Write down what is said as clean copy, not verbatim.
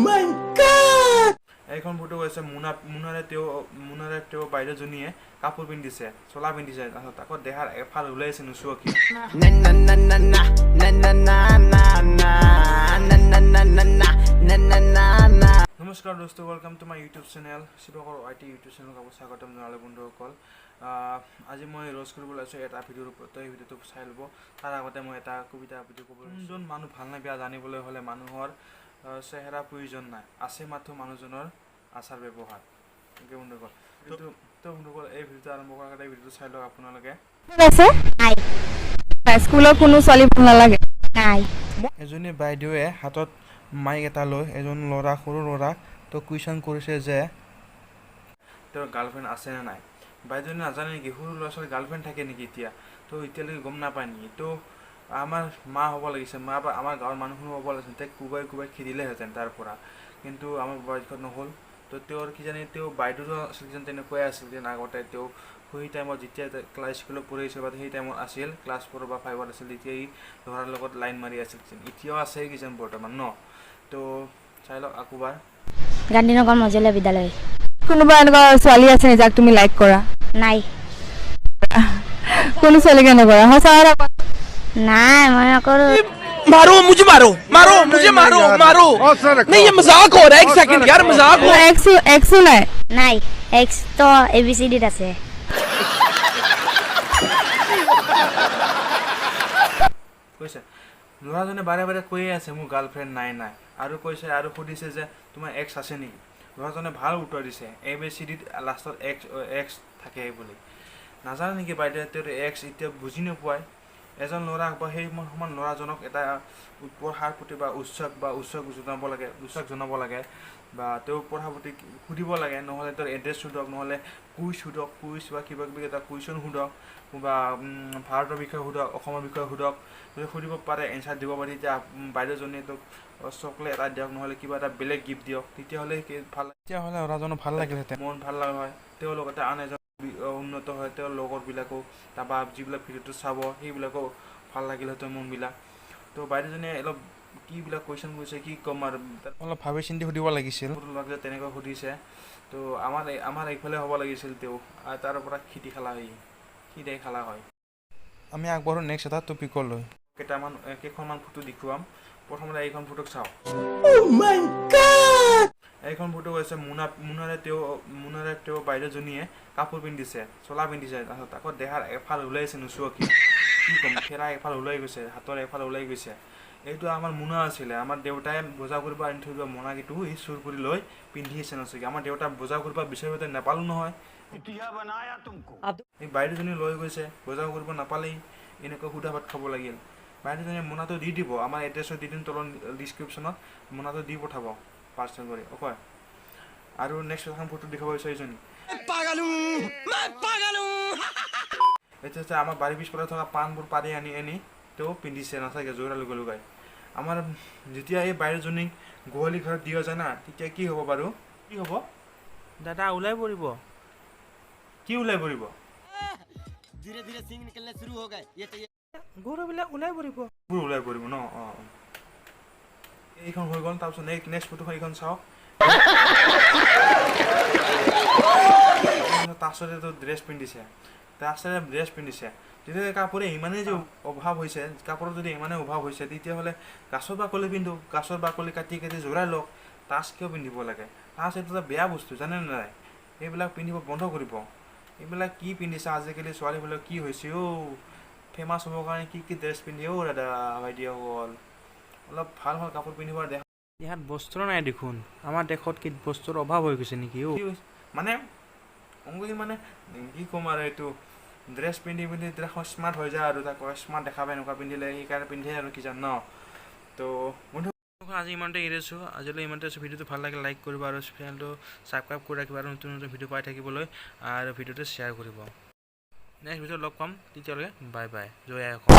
মাই god! এইখন photo হৈছে মুনাৰে তেওঁ বাইদেউজনীয়ে কাপোৰ পিন্ধিছে, চোলা পিন্ধিছে, তাৰপিছত আকৌ দেহাৰ এফাল ওলাইছে নোচোৱা কি। নমস্কাৰ দোস্ত, welcome to my YouTube channel শিৱকৰ আইটি ইউটিউব চেনেলক আপোনাক স্বাগতম জনালোঁ বন্ধুসকল। আজি মই ৰ'জ কৰিব ওলাইছোঁ এটা ভিডিঅ'ৰ ওপৰত, এই ভিডিঅ'টো চাই ল'ব। তাৰ আগতে মই এটা কবিতা আবৃত্তি ক'ব লৈছোঁ। যোনজন মানুহ ভাল নে বেয়া জানিবলৈ হ'লে মানুহৰ চেহেৰা প্ৰয়োজন নাই, আছে মাথো মানুহজনৰ আচাৰ ব্যৱহাৰ। এনেকৈ বন্ধুসকল, বন্ধুসকল এই ভিডিঅ'টো আৰম্ভ কৰাৰ আগতে এই ভিডিঅ'টো চাই লওক আপোনালোকে। স্কুলৰ কোনো ছোৱালী ভাল নালাগে। এজনী বাইদেৱে হাতত মাইক এটা লৈ এজন সৰু ল'ৰাক তো কুৱেশ্যন কৰিছে যে তেওঁৰ গাৰ্লফ্ৰেণ্ড আছেনে নাই। বাইদেউজনী নাজানে নেকি সৰু ল'ৰা ছোৱালীৰ গাৰ্লফ্ৰেণ্ড থাকে নেকি এতিয়া, তো এতিয়ালৈকে গম নাপায় নেকি। তো আমাৰ মা হ'ব লাগিছে, মা বা আমাৰ গাঁৱৰ মানুহখিনি হ'ব লাগিছিল, তাইক কোবাই খেদিলেহেঁতেন তাৰ পৰা, কিন্তু আমাৰ বাধ্যত নহ'ল। তো তেওঁৰ কিজানি তেওঁ বাইদেউৰো আছিল কিজানি তেনেকুৱাই আছিল যেন আগতে তেওঁ সেই টাইমত যেতিয়া ক্লাছ স্কুলত পঢ়িছিল বা সেই টাইমত আছিল ক্লাছ 4 বা 5 আছিল, তেতিয়া ই ল'ৰাৰ লগত লাইন মাৰি আছিল কিজানি, এতিয়াও আছে কিজানি বৰ্তমান ন। তো চাই লওক আকোবাৰ। গান্ধীনগৰ মজিলা বিদ্যালয়। কোনোবা এনেকুৱা ছোৱালী আছে নি যাক তুমি লাইক কৰা? নাই কোনো ছোৱালীকে নকৰা? সঁচা কথা নাই, মই নকৰো। मारो मुझे मारो मारो नहीं, ये मजाक हो रहा है। एक सेकंड यार, मजाक हो। এক্সো নাই? নাই, এক্স তো ABCDত আছে। কৈছে ল'ৰাজনে বাৰে বাৰে কৈয়ে আছে মোৰ গাৰ্লফ্ৰেণ্ড নাই, আৰু কৈছে আৰু সুধিছে যে তোমাৰ এক্স আছে নেকি। ল'ৰাজনে ভাল উত্তৰ দিছে, ABCDত লাষ্টত এক্স থাকে বুলি। নাজানে নেকি বাইদেৱে তেওঁৰ এক্স এতিয়া বুজি নোপোৱাই। এজন ল'ৰাক বা সেই সমান ল'ৰাজনক এটা পঢ়াৰ প্ৰতি বা উৎসাহ জনাব লাগে বা তেওঁৰ পঢ়াৰ প্ৰতি সুধিব লাগে, নহ'লে তেওঁৰ এড্ৰেছ সোধক, নহ'লে কুইজ বা কিবা কিবি এটা কুৱেশ্যন সোধক, বা ভাৰতৰ বিষয়ে সোধক, অসমৰ বিষয়ে সোধক। যদি সুধিব পাৰে, এনচাৰ দিব পাৰে, তেতিয়া বাইদেউজনীয়ে তোক চকলেট এটা দিয়ক, নহ'লে কিবা এটা বেলেগ গিফ্ট দিয়ক, তেতিয়াহ'লে ল'ৰাজনৰ ভাল লাগিলহেঁতেন, মন ভাল লগা হয়। তেওঁৰ লগতে আন এজন উন্নত হয়, তেওঁৰ লগৰবিলাকো তাৰপৰা যিবিলাক ভিডিঅ'টো চাব সেইবিলাকো ভাল লাগিলহেঁতেন মনবিলাক। তো বাইদেউজনীয়ে অলপ কিবিলাক কুৱেশ্যন কৰিছে কি ক'ম আৰু, অলপ ভাবি চিন্তি সুধিব লাগিছিল। তেনেকৈ সুধিছে, তো আমাৰ এইফালে হ'ব লাগিছিল তেওঁ, আৰু তাৰ পৰা খিদাই খালা হয়। আমি আগবাঢ়ো নেক্সট এটা টপিকলৈ। কেইখনমান ফটো দেখুৱাম। প্ৰথমতে এইখন ফটোক চাওঁ। এইখন ফটো হৈছে মুনাৰে তেওঁ বাইদেউজনীয়ে কাপোৰ পিন্ধিছে, চোলা পিন্ধিছে, তাৰপিছত আকৌ দেহাৰ এফাল ওলাইছে নোচোৱা কি ক'ম, ফেৰা এফাল ওলাই গৈছে, হাতৰ এফাল ওলাই গৈছে। এইটো আমাৰ মোনা আছিলে, আমাৰ দেউতাই বজাৰ কৰিব আনি থৈ যোৱা মোনাকেইটো সি চুৰ কৰি লৈ পিন্ধিছে নচাগে। আমাৰ দেউতাই বজাৰ কৰিব বিচাৰোঁতে নাপালোঁ নহয়, এই বাইদেউজনী লৈ গৈছে, বজাৰ কৰিব নাপালেই, এনেকৈ সুধা ভাত খাব লাগিল। বাইদেউজনীয়ে মোনাটো দি দিব, আমাৰ এড্ৰেছটো দি দিম তলত ডিছক্ৰিপশ্যনত, মোনাটো দি পঠাব পাৰ্চেল কৰি। অ'কে, আৰু নেক্সট এখন ফটো দেখাব বিচাৰিছোঁ। এতিয়া আমাৰ বাৰীৰ পিছফালে থকা পাণবোৰ পাৰি আনি তেওঁ পিন্ধিছে নাচাগে জোৰা লগাই। আমাৰ যেতিয়া এই বাইদেউজনীক গোহালি ঘৰত দিয়া যায় না, তেতিয়া কি হ'ব বাৰু? কি হ'ব দাদা? ওলাই পৰিব। কি ওলাই পৰিব? গৰুবিলাক ওলাই পৰিব ন। এইখন হৈ গ'ল। তাৰপিছত নেক্সট ফটোখন এইখন চাওক। তাৰপিছতে ড্ৰেছ পিন্ধিছে। তেতিয়া কাপোৰে ইমানেই যে অভাৱ হৈছে, কাপোৰত যদি ইমানেই অভাৱ হৈছে, তেতিয়াহ'লে গাছৰ বাকলি পিন্ধো, গাছৰ বাকলি কাটি জোৰাই লওক। তাচ কিয় পিন্ধিব লাগে? তাচ এইটো এটা বেয়া বস্তু, জানে নে নাই? এইবিলাক পিন্ধিব বন্ধ কৰিব। এইবিলাক কি পিন্ধিছে আজিকালি ছোৱালীবিলাক, কি হৈছে ফেমাছ হ'বৰ কাৰণে কি ড্ৰেছ পিন্ধি দাদা ভাইটিসকল, অলপ ভাল কাপোৰ পিন্ধিব দেখা। ইয়াত বস্ত্ৰ নাই দেখোন, আমাৰ দেশত কি বস্তুৰ অভাৱ হৈ গৈছে নেকি? মানে কি ক'ম আৰু, এইটো ড্ৰেছ পিন্ধি স্মাৰ্ট হৈ যায় আৰু তাক স্মাৰ্ট দেখা পায়, এনেকুৱা পিন্ধিলে সেইকাৰণে পিন্ধে আৰু কি জান ন। তো বন্ধু আজি ইমানতে এৰিছোঁ, আজিলৈ ইমানতে আছোঁ। ভিডিঅ'টো ভাল লাগে লাইক কৰিব আৰু চেনেলটো ছাবস্ক্ৰাইব কৰি ৰাখিব, আৰু নতুন ভিডিঅ' পাই থাকিবলৈ, আৰু ভিডিঅ'টো শ্বেয়াৰ কৰিব। নেক্সট ভিডিঅ'ত লগ পাম, তেতিয়ালৈকে বাই বাই, জয় আই অসম।